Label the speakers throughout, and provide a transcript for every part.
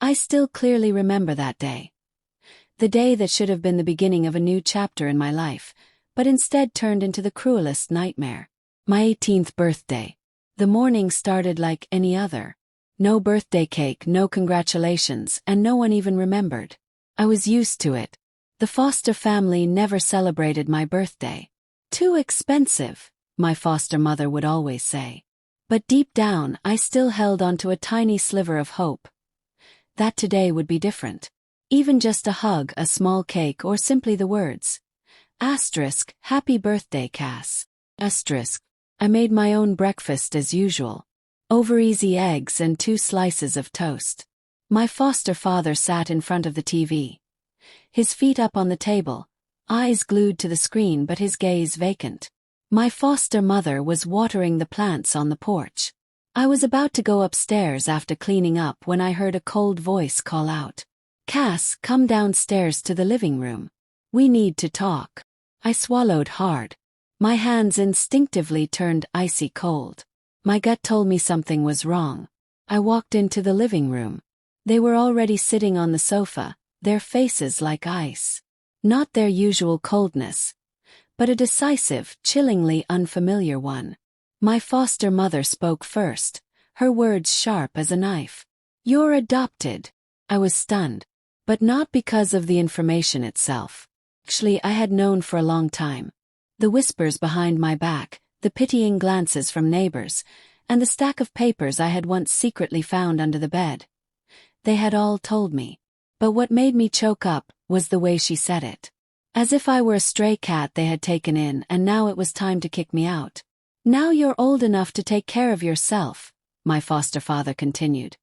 Speaker 1: I still clearly remember that day. The day that should have been the beginning of a new chapter in my life, but instead turned into the cruelest nightmare. My 18th birthday. The morning started like any other. No birthday cake, no congratulations, and no one even remembered. I was used to it. The foster family never celebrated my birthday. Too expensive, my foster mother would always say. But deep down, I still held onto a tiny sliver of hope. That today would be different. Even just a hug, a small cake, or simply the words. Happy birthday, Cass. I made my own breakfast as usual. Over-easy eggs and 2 slices of toast. My foster father sat in front of the TV. His feet up on the table, eyes glued to the screen but his gaze vacant. My foster mother was watering the plants on the porch. I was about to go upstairs after cleaning up when I heard a cold voice call out. Cass, come downstairs to the living room. We need to talk. I swallowed hard. My hands instinctively turned icy cold. My gut told me something was wrong. I walked into the living room. They were already sitting on the sofa, their faces like ice. Not their usual coldness, but a decisive, chillingly unfamiliar one. My foster mother spoke first, her words sharp as a knife. You're adopted. I was stunned, but not because of the information itself. Actually, I had known for a long time. The whispers behind my back, the pitying glances from neighbors, and the stack of papers I had once secretly found under the bed. They had all told me. But what made me choke up was the way she said it. As if I were a stray cat they had taken in and now it was time to kick me out. Now you're old enough to take care of yourself, my foster father continued.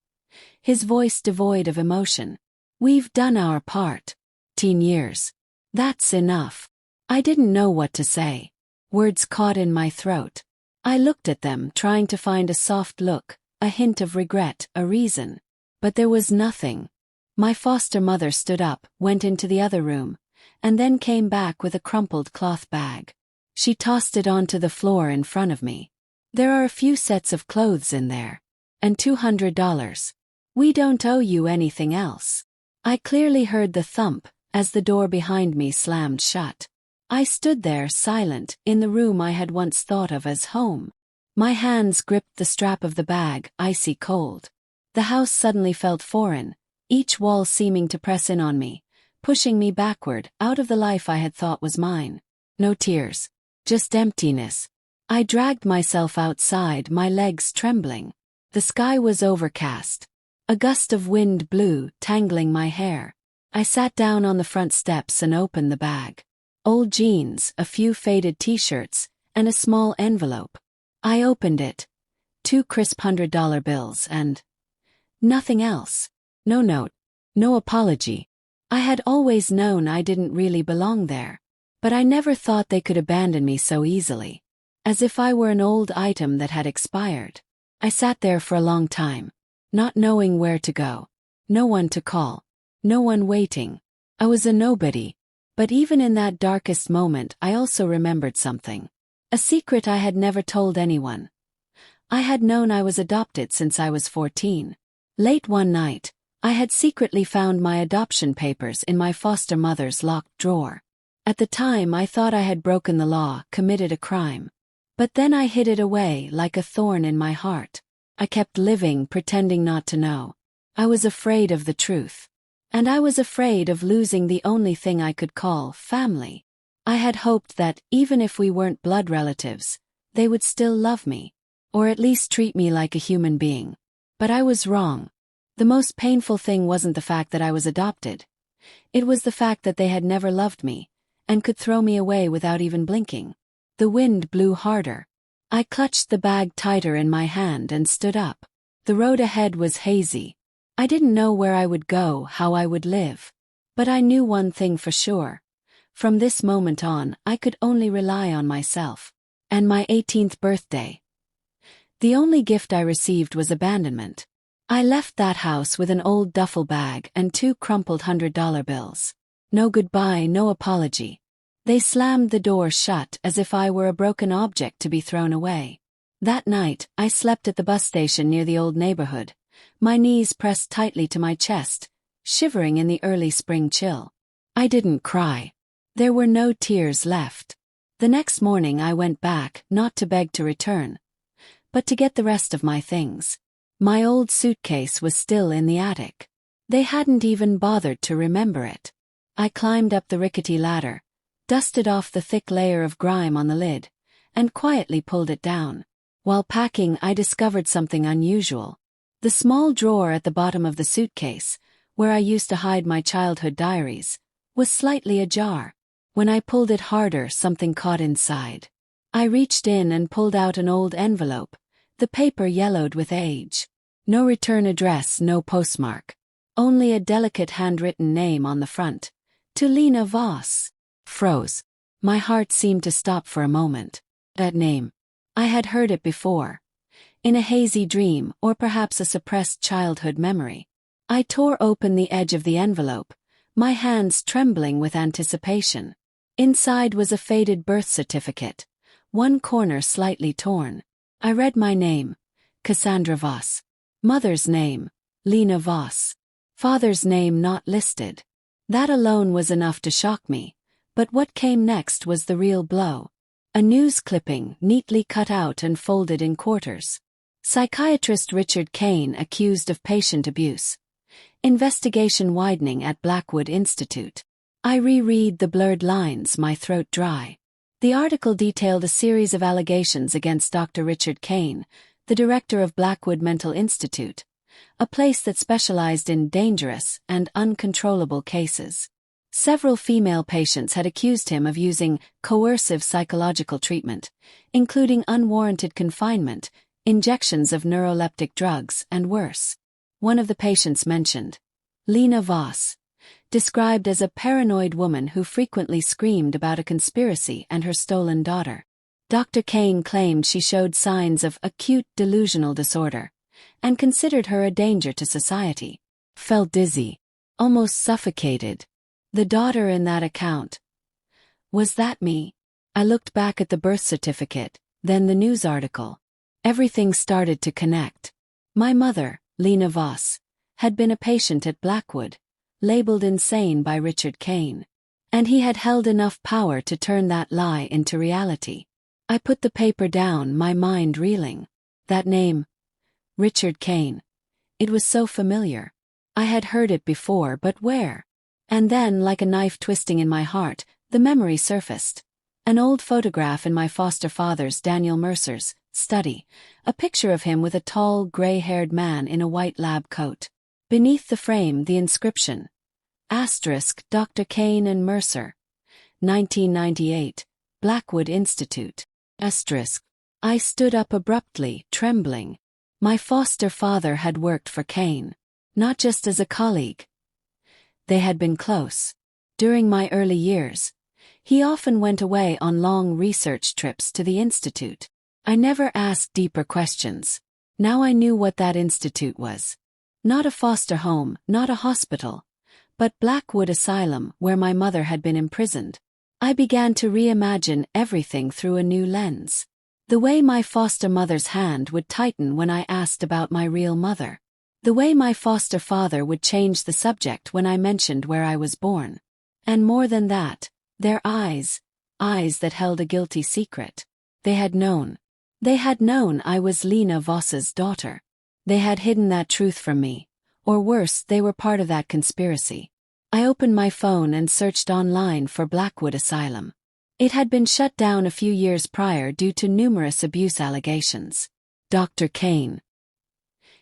Speaker 1: His voice devoid of emotion. We've done our part. Teen years. That's enough. I didn't know what to say. Words caught in my throat. I looked at them, trying to find a soft look, a hint of regret, a reason. But there was nothing. My foster mother stood up, went into the other room, and then came back with a crumpled cloth bag. She tossed it onto the floor in front of me. There are a few sets of clothes in there. And $200. We don't owe you anything else. I clearly heard the thump as the door behind me slammed shut. I stood there silent, in the room I had once thought of as home. My hands gripped the strap of the bag, icy cold. The house suddenly felt foreign, each wall seeming to press in on me, pushing me backward, out of the life I had thought was mine. No tears. Just emptiness. I dragged myself outside, my legs trembling. The sky was overcast. A gust of wind blew, tangling my hair. I sat down on the front steps and opened the bag. Old jeans, a few faded t-shirts, and a small envelope. I opened it. 2 crisp $100 bills and nothing else. No note. No apology. I had always known I didn't really belong there. But I never thought they could abandon me so easily. As if I were an old item that had expired. I sat there for a long time, not knowing where to go. No one to call. No one waiting. I was a nobody. But even in that darkest moment I also remembered something. A secret I had never told anyone. I had known I was adopted since I was 14. Late one night, I had secretly found my adoption papers in my foster mother's locked drawer. At the time I thought I had broken the law, committed a crime. But then I hid it away like a thorn in my heart. I kept living, pretending not to know. I was afraid of the truth. And I was afraid of losing the only thing I could call family. I had hoped that, even if we weren't blood relatives, they would still love me. Or at least treat me like a human being. But I was wrong. The most painful thing wasn't the fact that I was adopted. It was the fact that they had never loved me, and could throw me away without even blinking. The wind blew harder. I clutched the bag tighter in my hand and stood up. The road ahead was hazy. I didn't know where I would go, how I would live. But I knew one thing for sure. From this moment on, I could only rely on myself. And my 18th birthday. The only gift I received was abandonment. I left that house with an old duffel bag and 2 crumpled $100 bills. No goodbye, no apology. They slammed the door shut as if I were a broken object to be thrown away. That night, I slept at the bus station near the old neighborhood, My knees pressed tightly to my chest, shivering in the early spring chill. I didn't cry. There were no tears left. The next morning I went back, not to beg to return, but to get the rest of my things. My old suitcase was still in the attic. They hadn't even bothered to remember it. I climbed up the rickety ladder, dusted off the thick layer of grime on the lid, and quietly pulled it down. While packing, I discovered something unusual. The small drawer at the bottom of the suitcase, where I used to hide my childhood diaries, was slightly ajar. When I pulled it harder, something caught inside. I reached in and pulled out an old envelope, the paper yellowed with age. No return address, no postmark. Only a delicate handwritten name on the front. To Lena Voss. Froze. My heart seemed to stop for a moment. That name. I had heard it before. In a hazy dream, or perhaps a suppressed childhood memory. I tore open the edge of the envelope, my hands trembling with anticipation. Inside was a faded birth certificate, one corner slightly torn. I read my name, Cassandra Voss. Mother's name, Lena Voss. Father's name not listed. That alone was enough to shock me, but what came next was the real blow. A news clipping, neatly cut out and folded in quarters. Psychiatrist Richard Kaine accused of patient abuse. Investigation widening at Blackwood Institute. I reread the blurred lines, my throat dry. The article detailed a series of allegations against Dr. Richard Kaine, the director of Blackwood Mental Institute, a place that specialized in dangerous and uncontrollable cases. Several female patients had accused him of using coercive psychological treatment, including unwarranted confinement, injections of neuroleptic drugs, and worse. One of the patients mentioned Lena Voss, described as a paranoid woman who frequently screamed about a conspiracy and her stolen daughter. Dr. Kaine claimed she showed signs of acute delusional disorder, and considered her a danger to society. Felt dizzy, almost suffocated. The daughter in that account. Was that me? I looked back at the birth certificate, then the news article. Everything started to connect. My mother, Lena Voss, had been a patient at Blackwood, labeled insane by Richard Kaine. And he had held enough power to turn that lie into reality. I put the paper down, my mind reeling. That name, Richard Kaine. It was so familiar. I had heard it before, but where? And then, like a knife twisting in my heart, the memory surfaced. An old photograph in my foster father's, Daniel Mercer's, study, a picture of him with a tall, gray-haired man in a white lab coat. Beneath the frame, the inscription, * Dr. Kaine and Mercer, 1998, Blackwood Institute. * I stood up abruptly, trembling. My foster father had worked for Kaine, not just as a colleague. They had been close. During my early years, he often went away on long research trips to the institute. I never asked deeper questions. Now I knew what that institute was. Not a foster home, not a hospital, but Blackwood Asylum, where my mother had been imprisoned. I began to reimagine everything through a new lens. The way my foster mother's hand would tighten when I asked about my real mother. The way my foster father would change the subject when I mentioned where I was born. And more than that, their eyes that held a guilty secret. They had known. They had known I was Lena Voss's daughter. They had hidden that truth from me, or worse, they were part of that conspiracy. I opened my phone and searched online for Blackwood Asylum. It had been shut down a few years prior due to numerous abuse allegations. Dr. Kaine.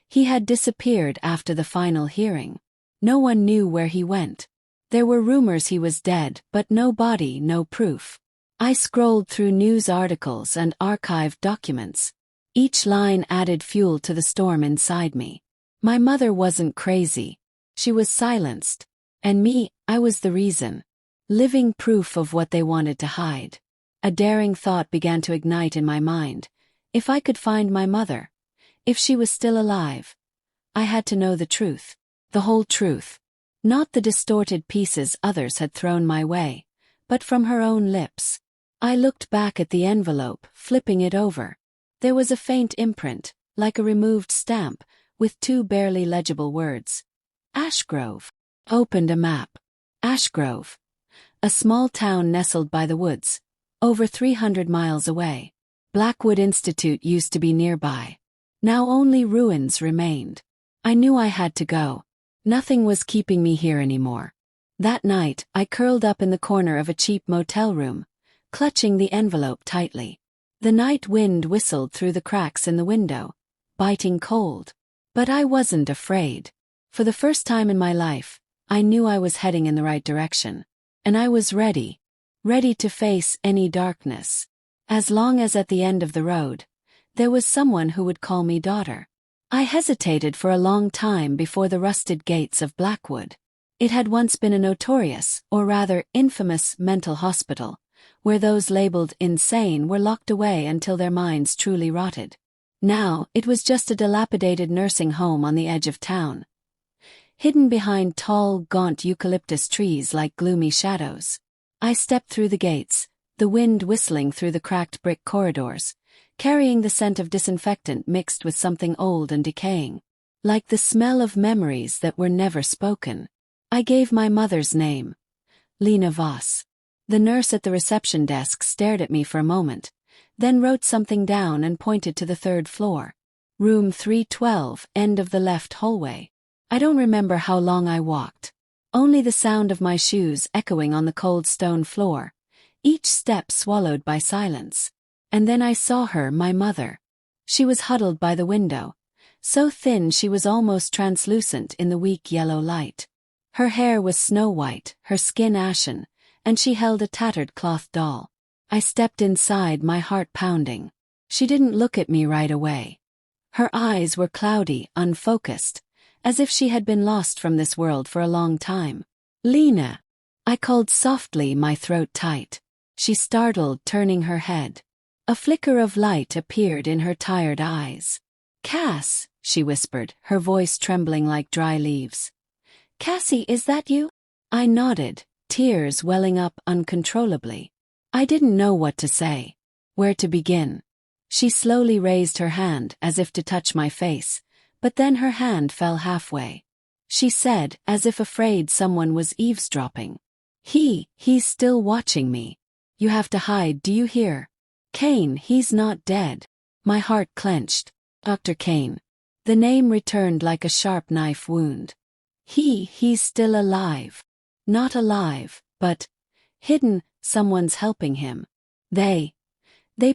Speaker 1: He had disappeared after the final hearing. No one knew where he went. There were rumors he was dead, but no body, no proof. I scrolled through news articles and archived documents. Each line added fuel to the storm inside me. My mother wasn't crazy. She was silenced. And me, I was the reason. Living proof of what they wanted to hide. A daring thought began to ignite in my mind. If I could find my mother, if she was still alive, I had to know the truth. The whole truth. Not the distorted pieces others had thrown my way, but from her own lips. I looked back at the envelope, flipping it over. There was a faint imprint, like a removed stamp, with two barely legible words. Ashgrove. Opened a map. Ashgrove. A small town nestled by the woods, over 300 miles away. Blackwood Institute used to be nearby. Now only ruins remained. I knew I had to go. Nothing was keeping me here anymore. That night, I curled up in the corner of a cheap motel room, clutching the envelope tightly. The night wind whistled through the cracks in the window, biting cold. But I wasn't afraid. For the first time in my life, I knew I was heading in the right direction. And I was ready to face any darkness. As long as at the end of the road, there was someone who would call me daughter. I hesitated for a long time before the rusted gates of Blackwood. It had once been a notorious, or rather infamous, mental hospital, where those labeled insane were locked away until their minds truly rotted. Now, it was just a dilapidated nursing home on the edge of town, hidden behind tall, gaunt eucalyptus trees like gloomy shadows. I stepped through the gates, the wind whistling through the cracked brick corridors, carrying the scent of disinfectant mixed with something old and decaying, like the smell of memories that were never spoken. I gave my mother's name, Lena Voss. The nurse at the reception desk stared at me for a moment, then wrote something down and pointed to the third floor. Room 312, end of the left hallway. I don't remember how long I walked. Only the sound of my shoes echoing on the cold stone floor, each step swallowed by silence. And then I saw her, my mother. She was huddled by the window, so thin she was almost translucent in the weak yellow light. Her hair was snow-white, her skin ashen, and she held a tattered cloth doll. I stepped inside, my heart pounding. She didn't look at me right away. Her eyes were cloudy, unfocused, as if she had been lost from this world for a long time. Lena! I called softly, my throat tight. She startled, turning her head. A flicker of light appeared in her tired eyes. Cass, she whispered, her voice trembling like dry leaves. Cassie, is that you? I nodded, tears welling up uncontrollably. I didn't know what to say, where to begin. She slowly raised her hand as if to touch my face, but then her hand fell halfway. She said, as if afraid someone was eavesdropping. He's still watching me. You have to hide, do you hear? Kaine, he's not dead. My heart clenched. Dr. Kaine. The name returned like a sharp knife wound. He's still alive. Not alive, but hidden, someone's helping him. They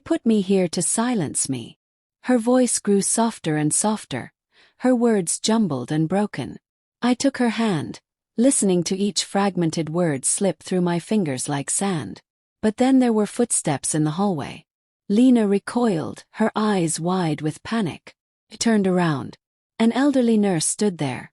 Speaker 1: put me here to silence me. Her voice grew softer and softer, her words jumbled and broken. I took her hand, listening to each fragmented word slip through my fingers like sand. But then there were footsteps in the hallway. Lena recoiled, her eyes wide with panic. I turned around. An elderly nurse stood there.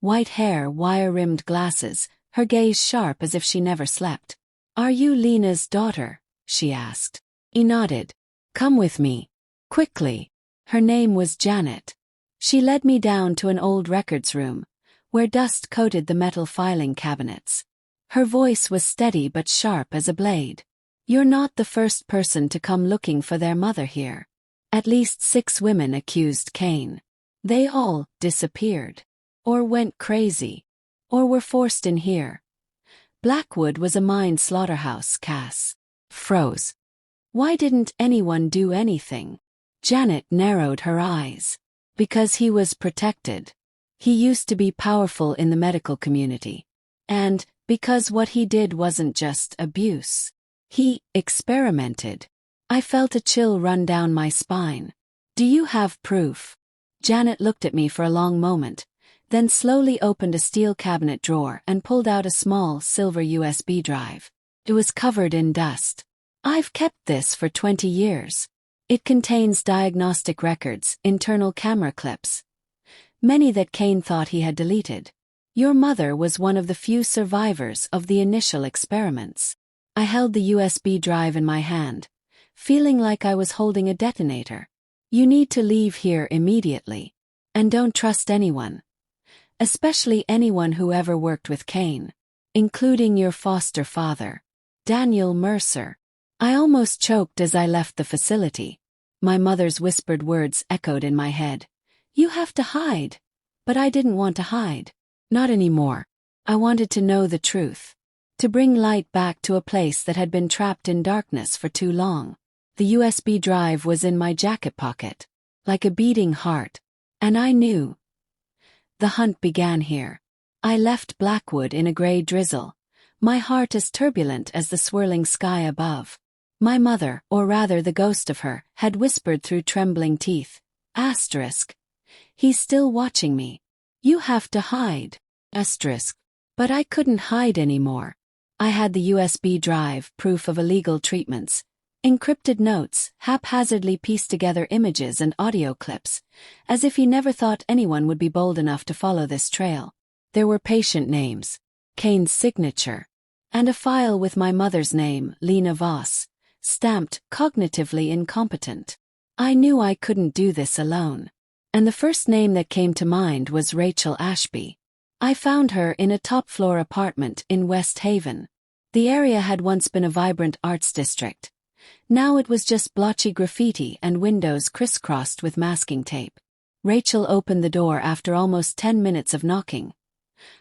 Speaker 1: White hair, wire-rimmed glasses, her gaze sharp as if she never slept. Are you Lena's daughter? She asked. He nodded. Come with me. Quickly. Her name was Janet. She led me down to an old records room, where dust coated the metal filing cabinets. Her voice was steady but sharp as a blade. You're not the first person to come looking for their mother here. At least 6 women accused Kaine. They all disappeared. Or went crazy. Or were forced in here. Blackwood was a mine slaughterhouse, Cass. Froze. Why didn't anyone do anything? Janet narrowed her eyes. Because he was protected. He used to be powerful in the medical community. And because what he did wasn't just abuse. He experimented. I felt a chill run down my spine. Do you have proof? Janet looked at me for a long moment, then slowly opened a steel cabinet drawer and pulled out a small silver USB drive. It was covered in dust. I've kept this for 20 years. It contains diagnostic records, internal camera clips. Many that Kaine thought he had deleted. Your mother was one of the few survivors of the initial experiments. I held the USB drive in my hand, feeling like I was holding a detonator. You need to leave here immediately. And don't trust anyone. Especially anyone who ever worked with Kaine. Including your foster father, Daniel Mercer. I almost choked as I left the facility. My mother's whispered words echoed in my head. You have to hide. But I didn't want to hide. Not anymore. I wanted to know the truth. To bring light back to a place that had been trapped in darkness for too long. The USB drive was in my jacket pocket, like a beating heart. And I knew. The hunt began here. I left Blackwood in a gray drizzle, my heart as turbulent as the swirling sky above. My mother, or rather the ghost of her, had whispered through trembling teeth, asterisk. He's still watching me. You have to hide. Asterisk. But I couldn't hide anymore. I had the USB drive, proof of illegal treatments, encrypted notes, haphazardly pieced together images and audio clips, as if he never thought anyone would be bold enough to follow this trail. There were patient names, Kaine's signature, and a file with my mother's name, Lena Voss, stamped cognitively incompetent. I knew I couldn't do this alone. And the first name that came to mind was Rachel Ashby. I found her in a top-floor apartment in West Haven. The area had once been a vibrant arts district. Now it was just blotchy graffiti and windows crisscrossed with masking tape. Rachel opened the door after almost 10 minutes of knocking.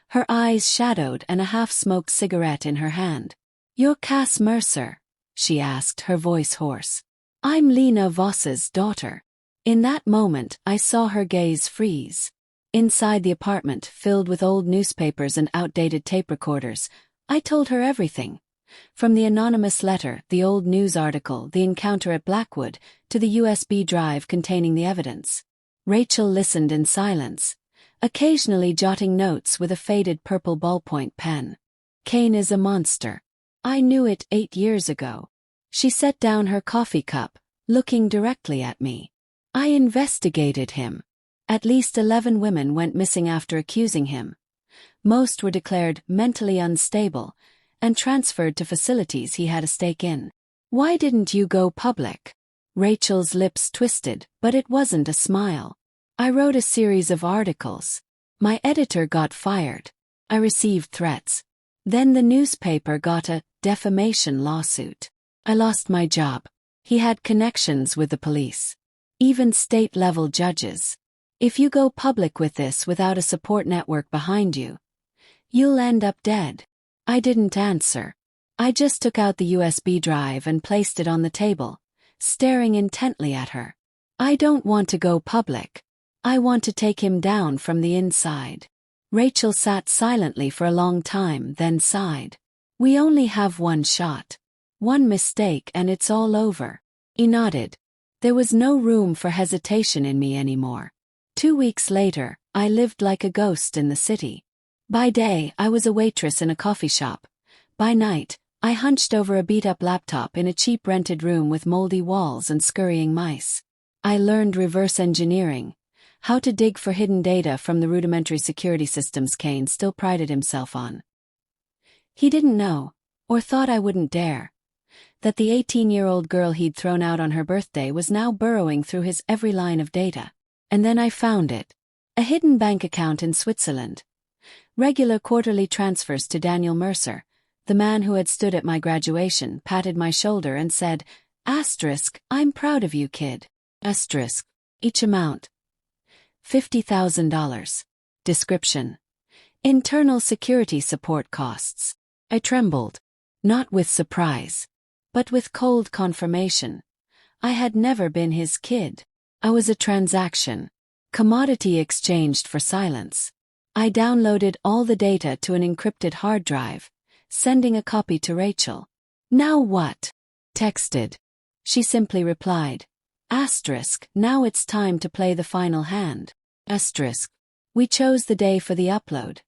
Speaker 1: Her eyes shadowed and a half-smoked cigarette in her hand. "You're Cass Mercer?" she asked, her voice hoarse. "I'm Lena Voss's daughter." In that moment, I saw her gaze freeze. Inside the apartment, filled with old newspapers and outdated tape recorders, I told her everything. From the anonymous letter, the old news article, the encounter at Blackwood, to the USB drive containing the evidence. Rachel listened in silence, occasionally jotting notes with a faded purple ballpoint pen. Kaine is a monster. I knew it 8 years ago. She set down her coffee cup, looking directly at me. I investigated him. At least 11 women went missing after accusing him. Most were declared mentally unstable and transferred to facilities he had a stake in. "Why didn't you go public?" Rachel's lips twisted, but it wasn't a smile. "I wrote a series of articles. My editor got fired. I received threats. Then the newspaper got a defamation lawsuit. I lost my job." He had connections with the police. Even state-level judges. "If you go public with this without a support network behind you, you'll end up dead." I didn't answer. I just took out the USB drive and placed it on the table, staring intently at her. "I don't want to go public. I want to take him down from the inside." Rachel sat silently for a long time, then sighed. "We only have one shot. One mistake and it's all over." He nodded. There was no room for hesitation in me anymore. 2 weeks later, I lived like a ghost in the city. By day, I was a waitress in a coffee shop. By night, I hunched over a beat-up laptop in a cheap rented room with moldy walls and scurrying mice. I learned reverse engineering, how to dig for hidden data from the rudimentary security systems Kaine still prided himself on. He didn't know, or thought I wouldn't dare, that the 18-year-old girl he'd thrown out on her birthday was now burrowing through his every line of data. And then I found it. A hidden bank account in Switzerland. Regular quarterly transfers to Daniel Mercer, the man who had stood at my graduation, patted my shoulder and said, "Asterisk, I'm proud of you, kid." Asterisk. Each amount. $50,000. Description. Internal security support costs. I trembled. Not with surprise, but with cold confirmation. I had never been his kid. I was a transaction. Commodity exchanged for silence. I downloaded all the data to an encrypted hard drive, sending a copy to Rachel. "Now what?" Texted. She simply replied, asterisk, "Now it's time to play the final hand." Asterisk. We chose the day for the upload,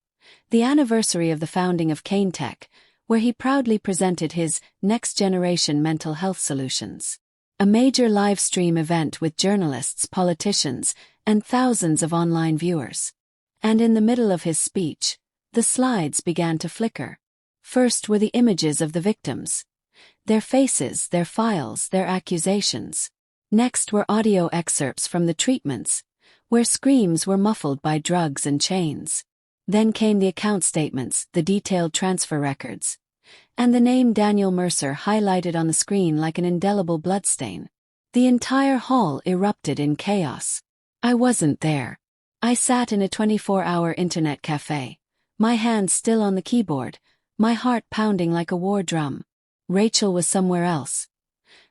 Speaker 1: the anniversary of the founding of Kaine Tech, where he proudly presented his next-generation mental health solutions. A major live-stream event with journalists, politicians, and thousands of online viewers. And in the middle of his speech, the slides began to flicker. First were the images of the victims. Their faces, their files, their accusations. Next were audio excerpts from the treatments, where screams were muffled by drugs and chains. Then came the account statements, the detailed transfer records, and the name Daniel Mercer highlighted on the screen like an indelible bloodstain. The entire hall erupted in chaos. I wasn't there. I sat in a 24-hour internet cafe, my hands still on the keyboard, my heart pounding like a war drum. Rachel was somewhere else.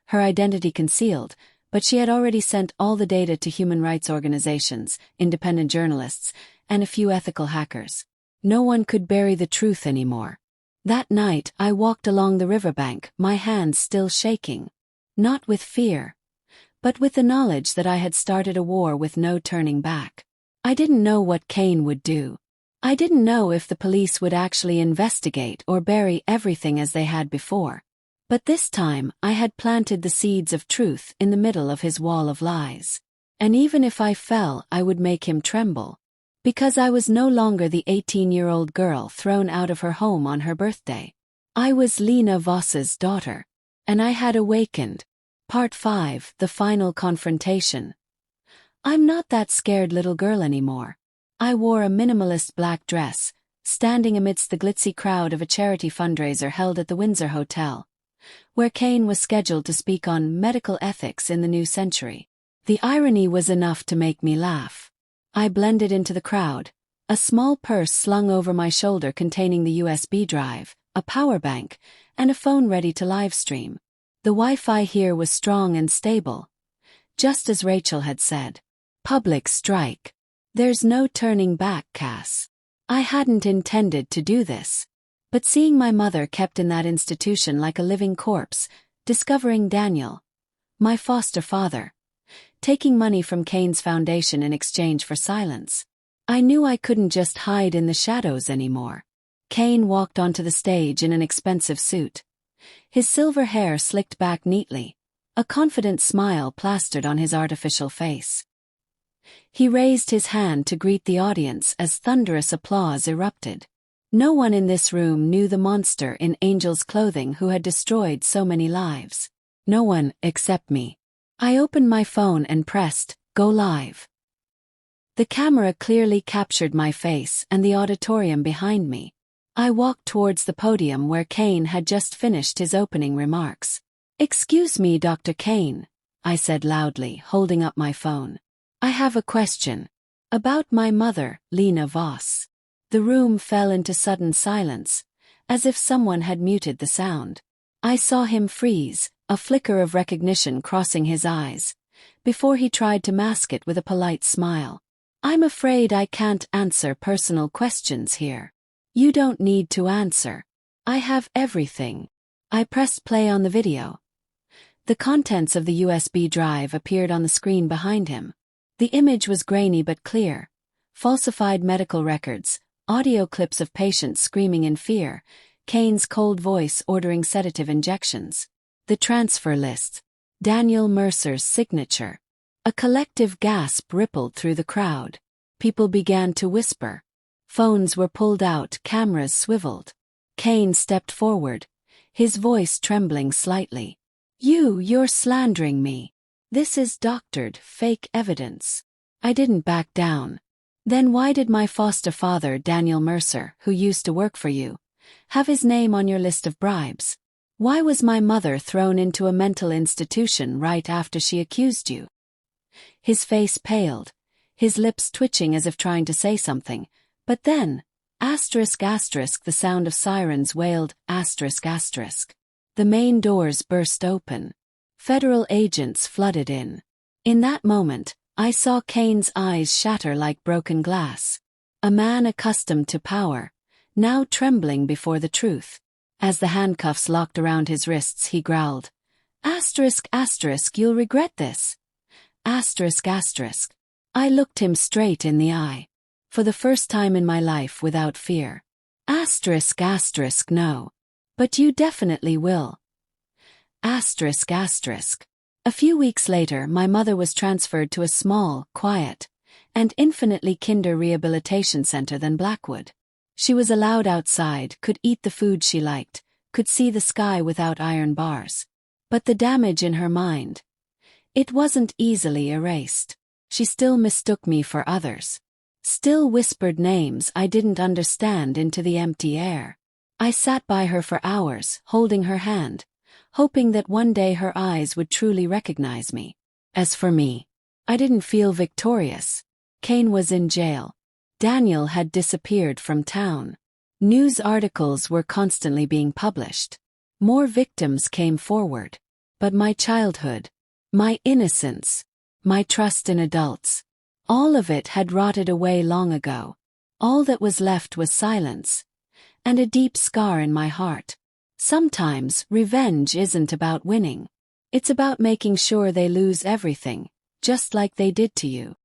Speaker 1: Her identity concealed, but she had already sent all the data to human rights organizations, independent journalists, and a few ethical hackers. No one could bury the truth anymore. That night, I walked along the riverbank, my hands still shaking. Not with fear, but with the knowledge that I had started a war with no turning back. I didn't know what Kaine would do. I didn't know if the police would actually investigate or bury everything as they had before. But this time, I had planted the seeds of truth in the middle of his wall of lies. And even if I fell, I would make him tremble. Because I was no longer the 18-year-old girl thrown out of her home on her birthday. I was Lena Voss's daughter. And I had awakened. Part 5, the final confrontation. I'm not that scared little girl anymore. I wore a minimalist black dress, standing amidst the glitzy crowd of a charity fundraiser held at the Windsor Hotel, where Kaine was scheduled to speak on medical ethics in the new century. The irony was enough to make me laugh. I blended into the crowd, a small purse slung over my shoulder containing the USB drive, a power bank, and a phone ready to livestream. The Wi-Fi here was strong and stable. Just as Rachel had said. Public strike. There's no turning back, Cass. I hadn't intended to do this. But seeing my mother kept in that institution like a living corpse, discovering Daniel, my foster father, taking money from Kaine's foundation in exchange for silence, I knew I couldn't just hide in the shadows anymore. Kaine walked onto the stage in an expensive suit. His silver hair slicked back neatly, a confident smile plastered on his artificial face. He raised his hand to greet the audience as thunderous applause erupted. No one in this room knew the monster in angel's clothing who had destroyed so many lives. No one except me. I opened my phone and pressed, "Go live." The camera clearly captured my face and the auditorium behind me. I walked towards the podium where Kaine had just finished his opening remarks. "Excuse me, Dr. Kaine," I said loudly, holding up my phone. "I have a question. About my mother, Lena Voss." The room fell into sudden silence, as if someone had muted the sound. I saw him freeze, a flicker of recognition crossing his eyes, before he tried to mask it with a polite smile. "I'm afraid I can't answer personal questions here." "You don't need to answer. I have everything." I pressed play on the video. The contents of the USB drive appeared on the screen behind him. The image was grainy but clear. Falsified medical records, audio clips of patients screaming in fear, Kaine's cold voice ordering sedative injections. The transfer list. Daniel Mercer's signature. A collective gasp rippled through the crowd. People began to whisper. Phones were pulled out, cameras swiveled. Kaine stepped forward, his voice trembling slightly. You're slandering me. This is doctored, fake evidence." I didn't back down. "Then why did my foster father, Daniel Mercer, who used to work for you, have his name on your list of bribes? Why was my mother thrown into a mental institution right after she accused you?" His face paled, his lips twitching as if trying to say something. But then, the sound of sirens wailed, The main doors burst open. Federal agents flooded in. In that moment, I saw Kaine's eyes shatter like broken glass. A man accustomed to power, now trembling before the truth. As the handcuffs locked around his wrists, he growled, "You'll regret this." I looked him straight in the eye. For the first time in my life without fear. No. But you definitely will. A few weeks later, my mother was transferred to a small, quiet, and infinitely kinder rehabilitation center than Blackwood. She was allowed outside, could eat the food she liked, could see the sky without iron bars. But the damage in her mind, it wasn't easily erased. She still mistook me for others. Still whispered names I didn't understand into the empty air. I sat by her for hours, holding her hand, hoping that one day her eyes would truly recognize me. As for me, I didn't feel victorious. Kaine was in jail. Daniel had disappeared from town. News articles were constantly being published. More victims came forward. But my childhood, my innocence, my trust in adults, all of it had rotted away long ago. All that was left was silence, and a deep scar in my heart. Sometimes revenge isn't about winning. It's about making sure they lose everything, just like they did to you.